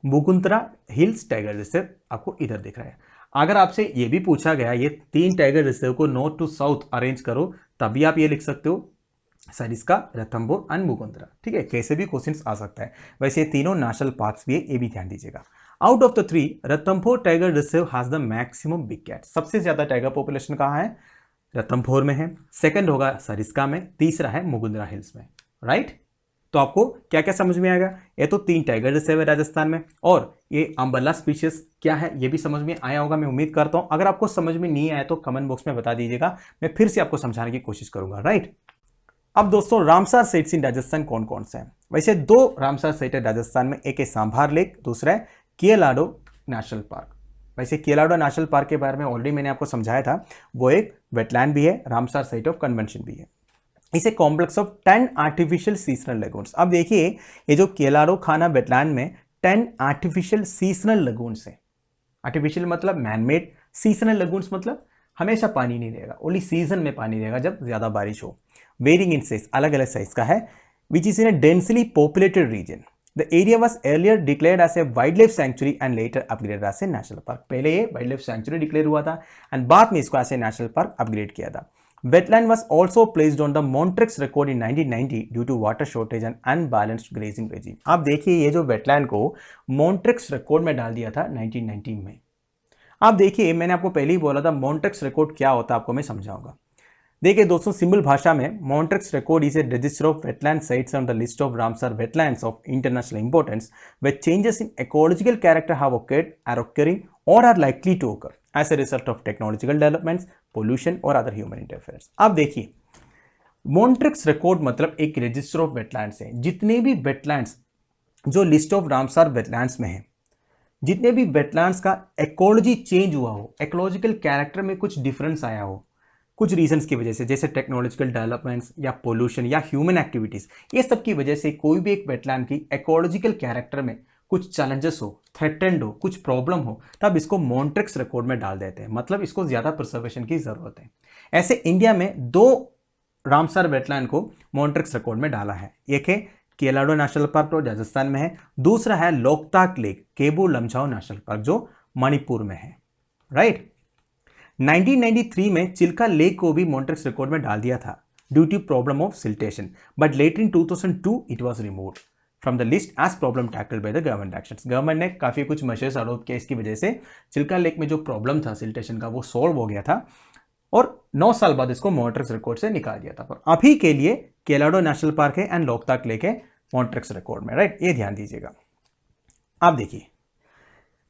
मुकुंदरा हिल्स टाइगर रिजर्व, आपको इधर दिख रहा है। अगर आपसे ये भी पूछा गया ये 3 टाइगर रिजर्व को नॉर्थ टू साउथ अरेंज करो, तभी आप ये लिख सकते हो सरिस्का, रणथंभौर एंड मुकुंदरा, ठीक है। कैसे भी क्वेश्चंस आ सकता है। वैसे ये तीनों नेशनल पार्क्स भी है, ये भी ध्यान दीजिएगा। Out of the 3 Ranthambore tiger reserve has the maximum big cat. सबसे ज्यादा टाइगर पॉपुलेशन कहाँ है? रणथंभौर में है, सेकंड होगा सरिस्का में, तीसरा है मुकुंदरा हिल्स में, राइट। तो आपको क्या क्या समझ में आएगा? ये तो 3 टाइगर रिजर्व है राजस्थान में, और ये अम्ब्रेला स्पीशीज क्या है ये भी समझ में आया होगा, मैं उम्मीद करता हूं। अगर आपको समझ में नहीं आया तो कमेंट बॉक्स में बता दीजिएगा, मैं फिर से आपको समझाने की कोशिश करूंगा, राइट। अब दोस्तों रामसर साइट्स इन राजस्थान कौन कौन से हैं? वैसे 2 रामसर साइट है राजस्थान में, एक है सांभार लेक, दूसरा है केलाडो नेशनल पार्क। वैसे केलाडो नेशनल पार्क के बारे में ऑलरेडी मैंने आपको समझाया था, वो एक वेटलैंड भी है, रामसर साइट ऑफ कन्वेंशन भी है। इसे complex of 10 artificial seasonal lagoons. अब देखिए ये जो केलाडो खाना वेटलैंड में 10 आर्टिफिशियल सीजनल लगून्स है। आर्टिफिशियल मतलब मैनमेड, सीजनल लगून्स मतलब हमेशा पानी नहीं रहेगा, ओनली सीजन में पानी रहेगा जब ज्यादा बारिश हो। वेरिंग इन साइज, अलग अलग साइज का है, which is in a densely populated region. The area was earlier declared as a wildlife sanctuary and later upgraded as a national park। पहले ये वाइल्ड लाइफ सेंचुरी डिक्लेयर हुआ था एंड बाद में इसको ऐसे नेशनल पार्क अपग्रेड किया था। Wetland was also placed on the Montreux record in 1990 due to water shortage and unbalanced grazing regime। आप देखिए ये जो वेटलैंड को मॉन्ट्रेक्स रिकॉर्ड में डाल दिया था 1990 में। आप देखिए मैंने आपको पहले ही बोला था मॉन्ट्रेक्स रिकॉर्ड क्या होता है, आपको मैं समझाऊंगा। देखिए दोस्तों सिंपल भाषा में Montreux record is a register of wetland sites on the list of Ramsar wetlands of international importance where changes in ecological character have occurred, are occurring or are likely to occur as a result of technological developments, pollution or other human interference। अब देखिए मॉन्ट्रेक्स रिकॉर्ड मतलब एक रजिस्टर ऑफ वेटलैंड्स है। जितने भी वेटलैंड्स जो लिस्ट ऑफ रामसर वेटलैंड्स में है, जितने भी वेटलैंड्स का इकोलॉजी चेंज हुआ हो, इकोलॉजिकल कैरेक्टर में कुछ डिफरेंस आया हो कुछ रीजंस की वजह से, जैसे टेक्नोलॉजिकल डेवलपमेंट्स या पोल्यूशन या ह्यूमन एक्टिविटीज, ये सब की वजह से कोई भी एक वेटलैंड की इकोलॉजिकल कैरेक्टर में कुछ चैलेंजेस हो, थ्रेटेंड हो, कुछ प्रॉब्लम हो, तब इसको मॉन्ट्रेक्स रिकॉर्ड में डाल देते हैं। मतलब इसको ज्यादा प्रिजर्वेशन की जरूरत है। ऐसे इंडिया में 2 रामसर वेटलैंड को मॉन्ट्रेक्स रिकॉर्ड में डाला है। एक है केलाडो नेशनल पार्क जो राजस्थान में है, दूसरा है लोकताक लेक केबू लमझाओ नेशनल पार्क जो मणिपुर में है, राइट। 1993 में चिल्का लेक को भी मॉन्ट्रेक्स रिकॉर्ड में डाल दिया था due to problem of siltation, but later in 2002 it was removed from the list as problem tackled by the government actions. Government ने काफी कुछ मेजर्स अडॉप्ट किया, इसकी वजह से चिल्का लेक में जो प्रॉब्लम था सिल्टेशन का वो सॉल्व हो गया था और 9 साल बाद इसको मॉन्ट्रेक्स रिकॉर्ड से निकाल दिया था। पर अभी के लिए केलाडो नेशनल पार्क है एंड लोकताक लेक है मॉन्ट्रेक्स रिकॉर्ड में, राइट, ये ध्यान दीजिएगा। अब देखिए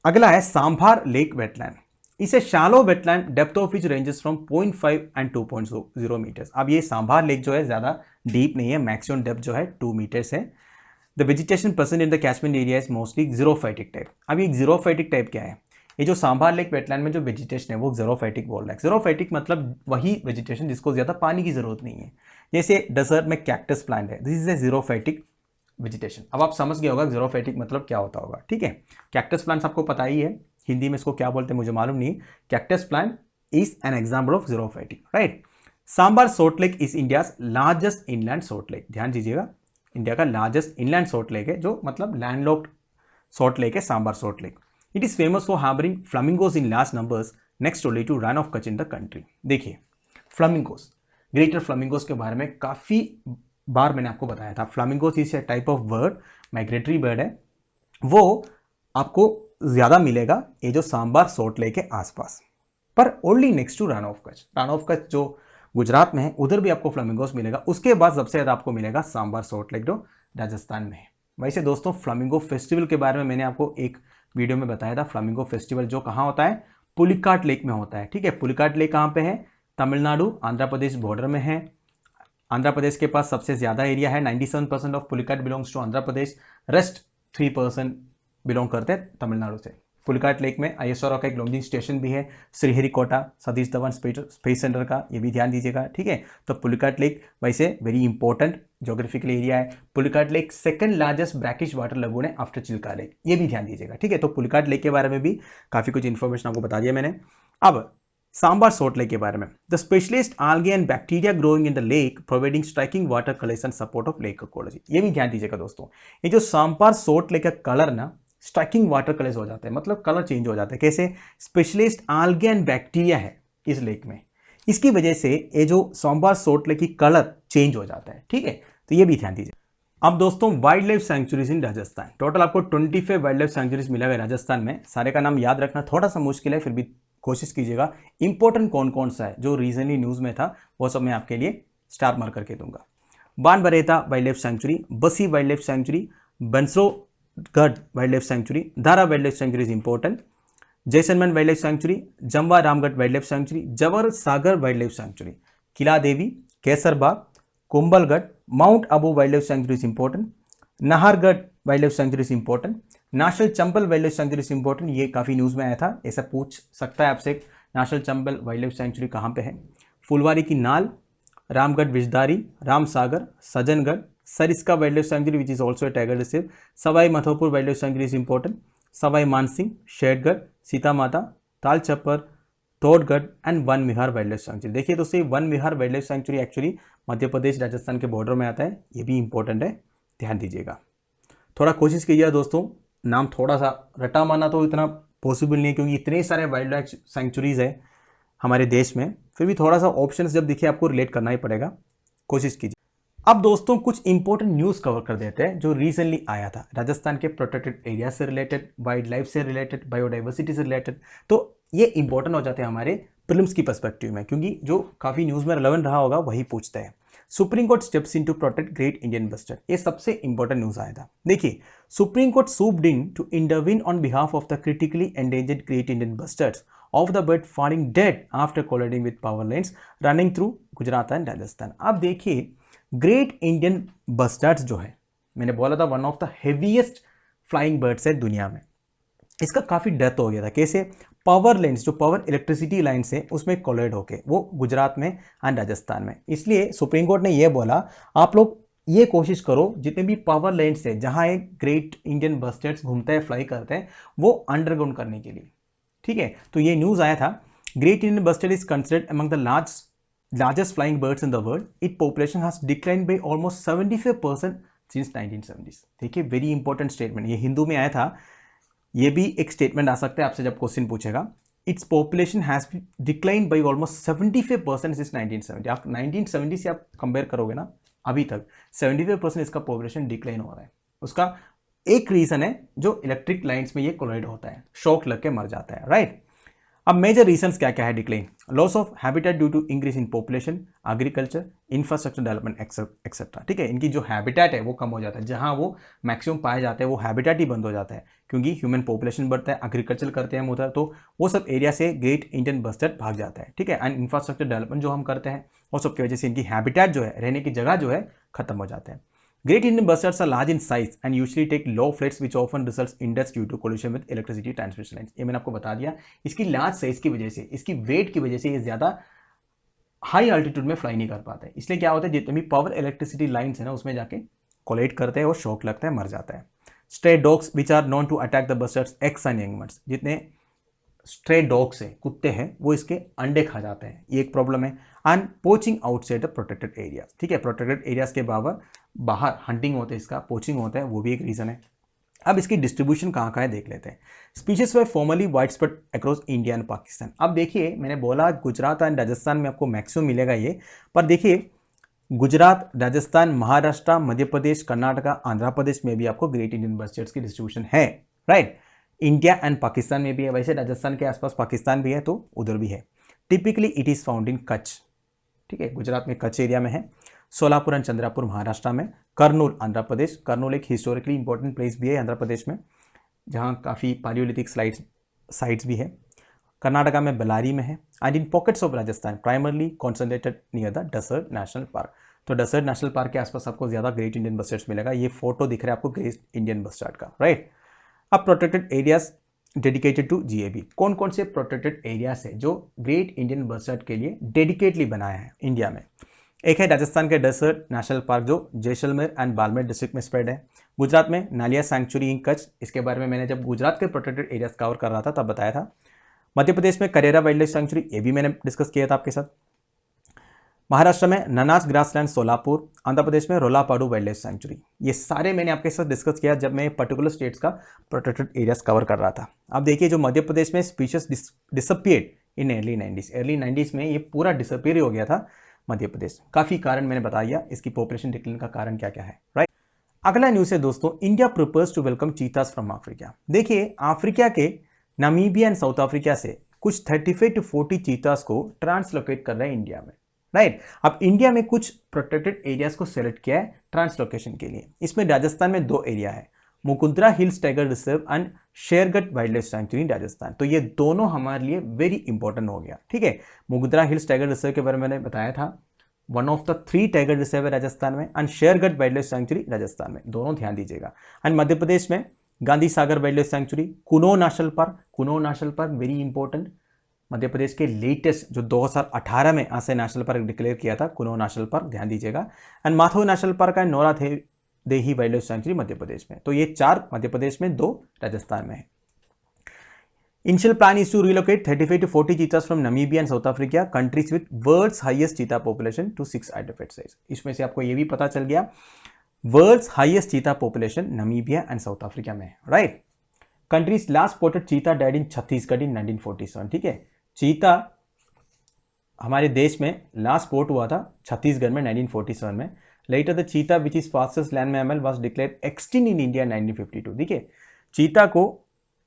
अगला है सांभार लेक वेटलैंड। इसे shallow wetland depth of which ranges from 0.5 and 2.0 metres. अब ये सांभार लेक जो है ज़्यादा डीप नहीं है, मैक्सिमम डेप्थ जो है 2 मीटर्स है। The vegetation present in the catchment area is mostly xerophytic type. अब ये जीरोफाइटिक टाइप क्या है? ये जो सांभार लेक वेटलैंड में जो वेजिटेशन है वो जीरोफाइटिक बोल रहा है। जीरोफाइटिक मतलब वही वेजिटेशन जिसको ज़्यादा पानी की जरूरत नहीं है। जैसे डेजर्ट में कैक्टस प्लांट है, this is a xerophytic vegetation. अब आप समझ गए होगा जीरोफाइटिक मतलब क्या होता होगा, ठीक है। कैक्टस प्लांट्स आपको पता ही है, हिंदी में इसको क्या बोलते हैं मुझे मालूम नहीं। Cactus plant is an example of xerophytic, right. Sambhar salt lake is India's largest inland salt lake. ध्यान दीजिएगा, इंडिया का लार्जेस्ट इनलैंड सोट लेक है, जो मतलब लैंडलॉक्ड सोट लेक है Sambhar salt lake. It is famous for harbouring flamingos in large numbers next only to run of Kutch in the country. देखिए फ्लामिंगोज, ग्रेटर फ्लामिंगोज के बारे में काफ़ी बार मैंने आपको बताया था। Flamingos is a type of bird, migratory bird है, वो आपको ज़्यादा मिलेगा ये जो सांबार सोट लेक के आसपास, पर only next to run of Kutch. Run of Kutch जो गुजरात में है उधर भी आपको फ्लामिंगोस मिलेगा। उसके बाद सबसे ज़्यादा आपको मिलेगा सांबार सोट लेक जो राजस्थान में है। वैसे दोस्तों फ्लामिंगो फेस्टिवल के बारे में मैंने आपको एक वीडियो में बताया था। फ्लामिंगो फेस्टिवल जो कहाँ होता है? पुलिकाट लेक में होता है, ठीक है। पुलिकाट लेक कहाँ पे है? तमिलनाडु आंध्र प्रदेश बॉर्डर में है। आंध्र प्रदेश के पास सबसे ज़्यादा एरिया है, 97% of Pulicat belongs to Andhra Pradesh, rest 3% belong करते हैं तमिलनाडु से। पुलिकाट लेक में ISRO का एक लॉन्चिंग स्टेशन भी है, श्रीहरिकोटा सतीश धवन स्पेस सेंटर का, ये भी ध्यान दीजिएगा, ठीक है। तो पुलिकाट लेक वैसे वेरी इंपॉर्टेंट ज्योग्राफिकल एरिया है। Pulicat lake second largest brackish water lagoon है आफ्टर चिल्का लेक, ये भी ध्यान दीजिएगा, ठीक है। तो पुलिकाट लेक के बारे में भी काफ़ी कुछ इन्फॉर्मेशन आपको बता दिया मैंने। अब सांबार सोट लेक के बारे में, the specialist algae and bacteria growing in the lake providing striking water colours and support of lake ecology, ये भी ध्यान दीजिएगा दोस्तों। ये जो सांबार सोट लेक का कलर ना स्ट्राइकिंग वाटर कलर्स हो जाते हैं, मतलब कलर चेंज हो जाते हैं। कैसे? स्पेशलिस्ट algae एंड बैक्टीरिया है इस लेक में, इसकी वजह से ये जो सांबार सोट लेक की कलर चेंज हो जाता है, ठीक है। तो ये भी ध्यान दीजिए। अब दोस्तों वाइल्ड लाइफ सेंचुरीज इन राजस्थान, टोटल आपको 25 वाइल्ड लाइफ सेंचुरीज मिलेगा राजस्थान में। सारे का नाम याद रखना थोड़ा सा मुश्किल है, फिर भी कोशिश कीजिएगा। इंपॉर्टेंट कौन कौन सा है जो रिसेंटली न्यूज़ में था वो सब मैं आपके लिए स्टार मार्क करके दूंगा। Bandbaretha wildlife sanctuary, Bassi wildlife sanctuary, Bhainsrorgarh wildlife sanctuary, Darrah wildlife sanctuary is important, Jaisalmer wildlife sanctuary, Jamwa Ramgarh wildlife sanctuary, Jawahar Sagar wildlife sanctuary, Kaila Devi, Kesarbagh, Kumbhalgarh, Mount Abu wildlife sanctuary is important, Nahargarh wildlife sanctuary is important, national Chambal wildlife sanctuary is important. ये काफ़ी न्यूज़ में आया था, ऐसा पूछ सकता है आपसे national Chambal wildlife sanctuary कहाँ पे है। फुलवारी की Nal, Ramgarh Vishdhari, Ramsagar, Sajjangarh, Sariska wildlife sanctuary which is also a tiger reserve, Sawai Madhopur wildlife sanctuary is important, Sawai Mansingh, Shergarh, Sita Mata, Tal Chhapar, Todgarh and Van Vihar wildlife sanctuary. देखिए दोस्तों Van Vihar wildlife sanctuary actually Madhya Pradesh Rajasthan के बॉर्डर में आता है, ये भी इंपॉर्टेंट है, ध्यान दीजिएगा। थोड़ा कोशिश कीजिएगा दोस्तों, नाम थोड़ा सा रटा माना तो इतना पॉसिबल नहीं है क्योंकि इतने सारे वाइल्ड लाइफ सेंचुरीज है हमारे देश में, फिर भी थोड़ा सा ऑप्शंस जब दिखे आपको रिलेट करना ही पड़ेगा, कोशिश कीजिए। अब दोस्तों कुछ इंपॉर्टेंट न्यूज़ कवर कर देते हैं जो रिसेंटली आया था राजस्थान के प्रोटेक्टेड एरिया से रिलेटेड, वाइल्ड लाइफ से रिलेटेड, बायोडाइवर्सिटी से रिलेटेड। तो ये इंपॉर्टेंट हो जाते हैं हमारे प्रीलिम्स की पर्सपेक्टिव में, क्योंकि जो काफ़ी न्यूज़ में रिलेवेंट रहा होगा वही पूछते हैं। Supreme Court steps in to protect great Indian bustard, ये सबसे इंपॉर्टेंट न्यूज़ आया था। देखिए Supreme Court swooped in to intervene on behalf of the critically endangered great Indian bustards of the bird falling dead after colliding with power lines running through Gujarat and Rajasthan. अब देखिए ग्रेट इंडियन बस्टर्ड्स जो है, मैंने बोला था one of the heaviest flying birds है दुनिया में, इसका काफ़ी डेथ हो गया था। कैसे? पावर लाइन्स, जो पावर इलेक्ट्रिसिटी लाइन्स है उसमें कोलाइड होके, वो गुजरात में एंड राजस्थान में। इसलिए सुप्रीम कोर्ट ने ये बोला आप लोग ये कोशिश करो जितने भी पावर लाइन्स है जहाँ एक ग्रेट इंडियन बस्टर्ड्स घूमते हैं, फ्लाई करते हैं, वो अंडरग्राउंड करने के लिए, ठीक है। तो ये न्यूज़ आया था। Great Indian bustard is considered among the largest flying birds in the world. Its population has declined by almost 75% since 1970s. देखिए वेरी इंपॉर्टेंट स्टेटमेंट, ये हिंदू में आया था, ये भी एक स्टेटमेंट आ सकता है आपसे जब क्वेश्चन पूछेगा। Its population has decline by almost 75% since 1970। आप 1970 से आप कंपेयर करोगे ना, अभी तक 75% इसका पॉपुलेशन डिक्लाइन हो रहा है। उसका एक रीज़न है जो इलेक्ट्रिक लाइन्स में ये कोलाइड होता है, शॉक लग के मर जाता है, राइट। अब मेजर रीजंस क्या क्या है decline? Loss of habitat due to increase in population, agriculture, infrastructure development etcetera. ठीक है, इनकी जो हैबिटेट है वो कम हो जाता है, जहां वो मैक्सिमम पाए जाते हैं वो हैबिटेट ही बंद हो जाता है, क्योंकि ह्यूमन पॉपुलेशन बढ़ता है, एग्रीकल्चर करते हैं हम उधर, तो वो सब एरिया से ग्रेट इंडियन बस्टर्ड भाग जाता है। ठीक है, एंड इंफ्रास्ट्रक्चर डेवलपमेंट जो हम करते हैं वो सब की वजह से इनकी हैबिटेट जो है, रहने की जगह जो है, खत्म हो जाता है। Great Indian bustards are large in size and usually take low flights which often results in deaths due to collision with electricity transmission lines। ये मैंने आपको बता दिया, इसकी लार्ज साइज की वजह से, इसकी वेट की वजह से ये ज़्यादा हाई अल्टीट्यूड में फ्लाई नहीं कर पाते, इसलिए क्या होता है जितने भी पावर इलेक्ट्रिसिटी लाइन्स है ना उसमें जाके कोलाइड करते हैं और शॉक लगता है, मर जाता है। Stray dogs which are known to attack the bustards eggs and young birds, जितने स्ट्रे डॉग्स है, कुत्ते हैं, वो इसके अंडे खा जाते हैं, ये एक प्रॉब्लम है। And poaching outside the protected areas. ठीक है, प्रोटेक्टेड एरियाज के बाहर हंटिंग होता है, इसका पोचिंग होता है, वो भी एक रीज़न है। अब इसकी डिस्ट्रीब्यूशन कहाँ कहाँ है देख लेते हैं। Species were formally wide spread across India and Pakistan. अब देखिए, मैंने बोला गुजरात एंड राजस्थान में आपको मैक्सिमम मिलेगा ये, पर देखिए गुजरात, राजस्थान, महाराष्ट्र, मध्य प्रदेश, कर्नाटका, आंध्र प्रदेश में भी आपको ग्रेट इंडियन बस्टर्ड्स की डिस्ट्रीब्यूशन है, राइट। इंडिया एंड पाकिस्तान में भी है, वैसे राजस्थान के आसपास पाकिस्तान भी है तो उधर भी है। Typically it is found in Kutch. ठीक है, गुजरात में कच्छ एरिया में है, सोलापुर एंड चंद्रापुर महाराष्ट्र में, कर्नूल आंध्र प्रदेश, कर्नूल एक हिस्टोरिकली इंपॉर्टेंट प्लेस भी है आंध्र प्रदेश में, जहाँ काफ़ी पालियोलिथिक साइट्स भी है। कर्नाटका में बेलारी में है, and in pockets of Rajasthan primarily concentrated near the Desert National Park. तो डसर्ट नेशनल पार्क के आसपास आपको ज़्यादा ग्रेट इंडियन बस्टर्ड्स मिलेगा। ये फोटो दिख रहा है आपको ग्रेट इंडियन बस्टर्ड का, राइट। अब protected areas dedicated to GAB, कौन कौन से प्रोटेक्टेड एरियाज है जो ग्रेट इंडियन बस्टर्ड के लिए डेडिकेटली बनाया है इंडिया में? एक है राजस्थान के डसर्ट नेशनल पार्क जो जैसलमेर एंड बाड़मेर डिस्ट्रिक्ट में स्प्रेड है। गुजरात में नालिया सैंक्चुरी इन कच्छ, इसके बारे में मैंने जब गुजरात के प्रोटेक्टेड एरियाज कवर कर रहा था तब बताया था। मध्य प्रदेश में करेरा वाइल्ड लाइफ सैंक्चुरी, ये भी मैंने डिस्कस किया था आपके साथ। महाराष्ट्र में ननास ग्रासलैंड सोलापुर, आंध्र प्रदेश में रोलापाडू वाइल्ड लाइफ सैंक्चुरी, ये सारे मैंने आपके साथ डिस्कस किया जब मैं पर्टिकुलर स्टेट्स का प्रोटेक्टेड एरियाज कवर कर रहा था। अब देखिए, जो मध्य प्रदेश में species disappeared in early 90s में ये पूरा डिसअपियर हो गया था मध्य प्रदेश। काफ़ी कारण मैंने बताया इसकी पॉपुलेशन डिक्लाइन का कारण क्या क्या है, राइट। अगला न्यूज़ है दोस्तों, India prepares to welcome cheetahs from Africa. देखिए, अफ्रीका के नामीबिया एंड साउथ अफ्रीका से कुछ 35 to 40 चीतास को ट्रांसलोकेट कर रहे हैं इंडिया में, राइट। अब इंडिया में कुछ प्रोटेक्टेड एरियाज को सेलेक्ट किया है ट्रांसलोकेशन के लिए। इसमें राजस्थान में 2 एरिया है, Mukundra Hills tiger reserve and Shergarh wildlife sanctuary in Rajasthan. तो ये दोनों हमारे लिए वेरी इंपॉर्टेंट हो गया। ठीक है, मुकुंदरा हिल्स टाइगर रिजर्व के बारे में मैंने बताया था, one of the 3 tiger reserve है राजस्थान में, and Shergarh wildlife sanctuary Rajasthan में, दोनों ध्यान दीजिएगा। एंड मध्य प्रदेश में Gandhi Sagar wildlife sanctuary, कुनो national park very important, Madhya Pradesh के लेटेस्ट जो 2018 में आसे नेशनल पार्क डिक्लेयर किया था, कुनो नेशनल पार्क, ध्यान दीजिएगा। एंड माथो नेशनल पार्क एंड नोरा देही wild life sanctuary Madhya Pradesh में। तो ये 4 मध्य प्रदेश में, 2 राजस्थान में है। Initial plan is to relocate 35 to 40 cheetahs from Namibia and South Africa, countries with world's highest cheetah population, to 6 identified sites। इसमें से आपको ये भी पता चल गया, वर्ल्ड्स हाईएस्ट चीता population Namibia and South Africa में है, राइट। कंट्रीज लास्ट स्पॉटेड चीता डेड इन छत्तीसगढ़ इन 1947। ठीक है, चीता हमारे देश में लास्ट स्पॉट हुआ था छत्तीसगढ़ में 1947 में। Later the cheetah which is fastest land mammal was declared extinct in India 1952। देखिए, चीता को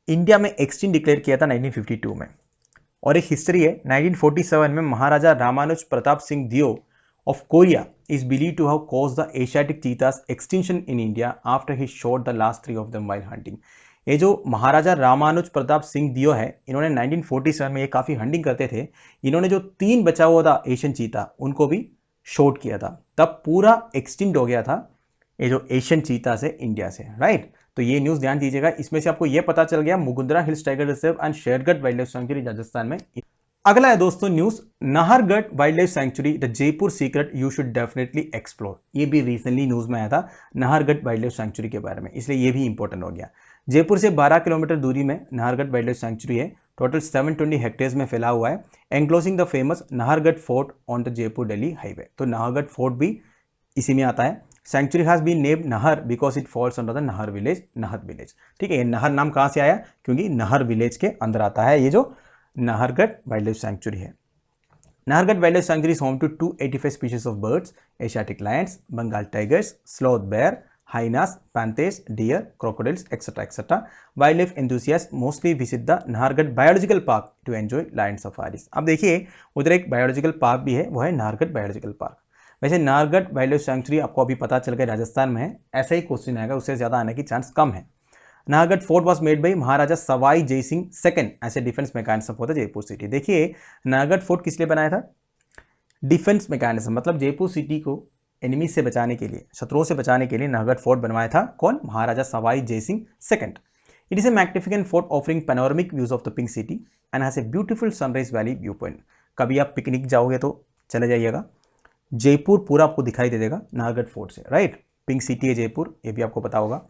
इंडिया में एक्सटिंक्ट डिक्लेयर किया था 1952 में। और एक हिस्ट्री है, 1947 में महाराजा Ramanuj Pratap Singh Deo of Koriya is believe to have caused the Asiatic cheetahs extinction in India after he shot the last 3 of them while hunting. ये जो महाराजा रामानुज प्रताप सिंह दियो है, इन्होंने 1947 में ये काफ़ी हंटिंग करते थे, इन्होंने जो 3 बचा हुआ था एशियन चीता उनको भी शॉट किया था, तब पूरा एक्सटिंक्ट हो गया था ये जो एशियन चीता से इंडिया से, राइट। तो ये न्यूज़ ध्यान दीजिएगा, इसमें से आपको ये पता चल गया Mukundra Hills tiger reserve and Shergarh wildlife sanctuary Rajasthan में। अगला है दोस्तों news, Nahargarh wildlife sanctuary the Jaipur secret you should definitely explore. ये भी रिसेंटली न्यूज़ में आया था नाहरगढ़ वाइल्ड लाइफ सैंक्चुरी के बारे में, इसलिए ये भी इंपॉर्टेंट हो गया। जयपुर से 12 किलोमीटर दूरी में नाहरगढ़ वाइल्ड लाइफ सैंक्चुरी है, टोटल 720 हेक्टेयर्स में फैला हुआ है, ankylosing the famous Nahargarh fort on the Jaipur Delhi highway. तो नाहरगढ़ फोर्ट भी इसी में आता है। सेंचुरी हैज़ बीन नेम्ड नहर because it falls under the नहर विलेज, नहर विलेज। ठीक है, ये नहर नाम कहाँ से आया? क्योंकि नहर विलेज के अंदर आता है ये जो नाहरगढ़ वाइल्ड लाइफ सैंक्चुरी है। Nahargarh wildlife sanctuary is home to 285 species of birds, Asiatic lions, Bengal tigers, sloth bear, hyenas, panthers, deer, crocodiles, etc. etc. Wildlife enthusiasts mostly visit the Nahargarh biological park to enjoy lion safaris. अब देखिए उधर एक बायोलॉजिकल पार्क भी है, वो है नाहरगढ़ बायोलॉजिकल पार्क। वैसे नाहरगढ़ वाइल्ड लाइफ सेंचुरी आपको अभी पता चल गया राजस्थान में है, ऐसा ही क्वेश्चन आएगा, उससे ज़्यादा आने की चांस कम है। Nahargarh fort was made by Maharaja Sawai Jai Singh second as a defence mechanism for the Jaipur city. देखिए नाहरगढ़ फोर्ट किस लिए बनाया था? डिफेंस मैकेनिज्म, मतलब जयपुर सिटी को एनिमी से बचाने के लिए, शत्रुओं से बचाने के लिए नाहरगढ़ फोर्ट बनवाया था। कौन? महाराजा Sawai Jai Singh second. It is a magnificent fort offering panoramic views of the pink city and has a beautiful sunrise valley view point. कभी आप पिकनिक जाओगे तो चले जाइएगा, जयपुर पूरा आपको दिखाई दे देगा नाहरगढ़ फोर्ट से, राइट। पिंक सिटी है जयपुर, ये भी आपको पता होगा।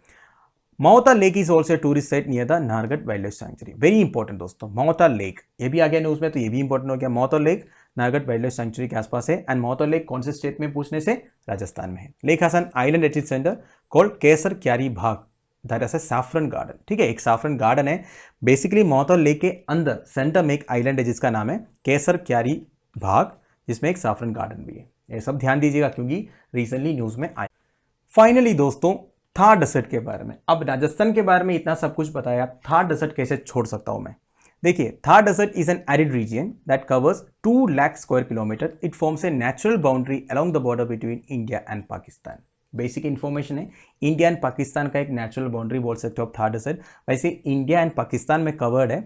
Maota lake is also tourist site near the Nahargarh wildlife sanctuary. Very important दोस्तों, माओता लेक ये भी आ गया न्यूज में, तो ये भी इंपॉर्टेंट हो गया। Maota lake Nahargarh wildlife sanctuary के आसपास है। एंड माओता लेक कौन से स्टेट में पूछने से? राजस्थान में है। Lake has an island at its centre called Kesar Kyari Bagh, that is a saffron garden. ठीक है, एक सैफरन गार्डन है। बेसिकली माओता लेक के अंदर सेंटर में एक आइलैंड है जिसका नाम है केसर क्यारी भाग, जिसमें एक सैफरन गार्डन भी है। ये सब ध्यान दीजिएगा क्योंकि रिसेंटली न्यूज में आया। फाइनली दोस्तों थार डेजर्ट के बारे में, अब राजस्थान के बारे में इतना सब कुछ बताया, थार डेजर्ट कैसे छोड़ सकता हूं मैं? देखिए Thar desert is an arid region that covers 2 lakh square kilometre. It forms a natural boundary along the border between India and Pakistan. Basic information है, इंडिया एंड पाकिस्तान का एक नेचुरल बाउंड्री बोल सकते हो आप थार डेजर्ट। वैसे इंडिया एंड पाकिस्तान में कवर्ड है।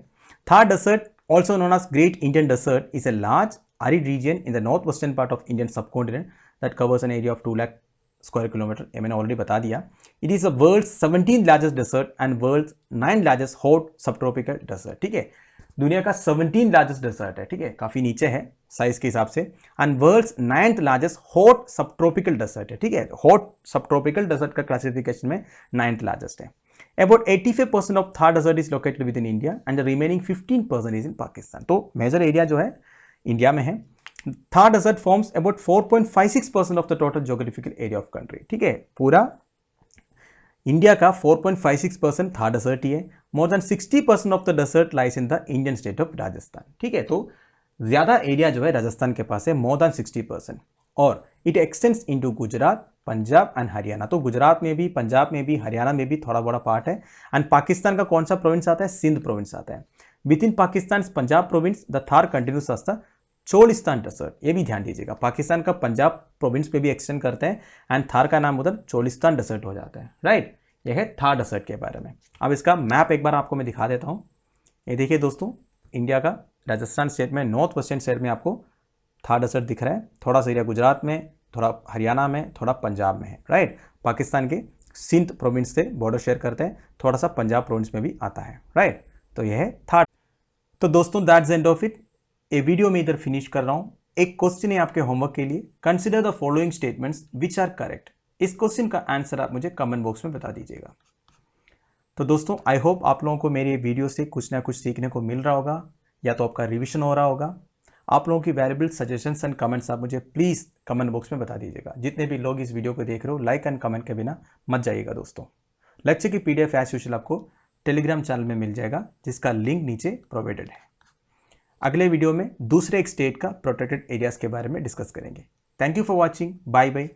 Thar desert also known as great Indian desert is a large arid region in the northwestern part of Indian subcontinent that covers an area of 2 lakh square kilometre. ये मैंने ऑलरेडी बता दिया। It is the world's 17th largest desert and world's 9th largest hot subtropical desert. ठीक है, दुनिया का 17th लार्जेस्ट डेजर्ट है। ठीक है, काफी नीचे है साइज के हिसाब से। And world's 9th largest hot subtropical desert है। ठीक है, हॉट सबट्रॉपिकल डेजर्ट का क्लासिफिकेशन में 9th लार्जेस्ट है। About 85% of Thar desert is located within India and the remaining 15% is in Pakistan. तो मेजर एरिया जो है इंडिया में है। Thar desert forms about 4.56% of the total geographical area of country. ठीक है, पूरा इंडिया का 4.56% थार डेजर्ट ही है। More than 60% of the desert lies in the Indian state of Rajasthan. ठीक है, तो ज्यादा एरिया जो है राजस्थान के पास है, मोर देन 60%। और it extends into Gujarat, Punjab and Haryana. तो गुजरात में भी, पंजाब में भी, हरियाणा में भी थोड़ा बड़ा पार्ट है। एंड पाकिस्तान का कौन सा प्रोविंस आता है? सिंध प्रोविंस आता है। Within Pakistan Punjab province the Thar continues as the Cholistan desert. ये भी ध्यान दीजिएगा, पाकिस्तान का पंजाब प्रोविंस पे भी एक्सटेंड करते हैं एंड थार का नाम उधर चोलिस्तान डेजर्ट हो जाता है, राइट। यह है थार डेजर्ट के बारे में। अब इसका मैप एक बार आपको मैं दिखा देता हूँ। ये देखिए दोस्तों, इंडिया का राजस्थान स्टेट में, नॉर्थ वेस्टर्न स्टेट में आपको थार डेजर्ट दिख रहा है। थोड़ा सा एरिया गुजरात में, थोड़ा हरियाणा में, थोड़ा पंजाब में है, राइट। पाकिस्तान के सिंध प्रोविंस से बॉर्डर शेयर करते हैं, थोड़ा सा पंजाब प्रोविंस में भी आता है, राइट। तो यह है थार। तो दोस्तों दैट्स एंड ऑफ इट। ये वीडियो में इधर फिनिश कर रहा हूँ। एक क्वेश्चन है आपके होमवर्क के लिए, consider the following statements which are correct. इस क्वेश्चन का आंसर आप मुझे कमेंट बॉक्स में बता दीजिएगा। तो दोस्तों आई होप आप लोगों को मेरी वीडियो से कुछ ना कुछ सीखने को मिल रहा होगा, या तो आपका रिविजन हो रहा होगा। आप लोगों की वैल्यूएबल सजेशंस एंड कमेंट्स आप मुझे प्लीज़ कमेंट बॉक्स में बता दीजिएगा। जितने भी लोग इस वीडियो को देख रहे हो, लाइक एंड कमेंट के बिना मत जाइएगा दोस्तों। लेक्चर की PDF एज यूजुअल आपको टेलीग्राम चैनल में मिल जाएगा, जिसका लिंक नीचे प्रोवाइडेड है। अगले वीडियो में दूसरे एक स्टेट का प्रोटेक्टेड एरियाज के बारे में डिस्कस करेंगे। Thank you for watching, bye bye.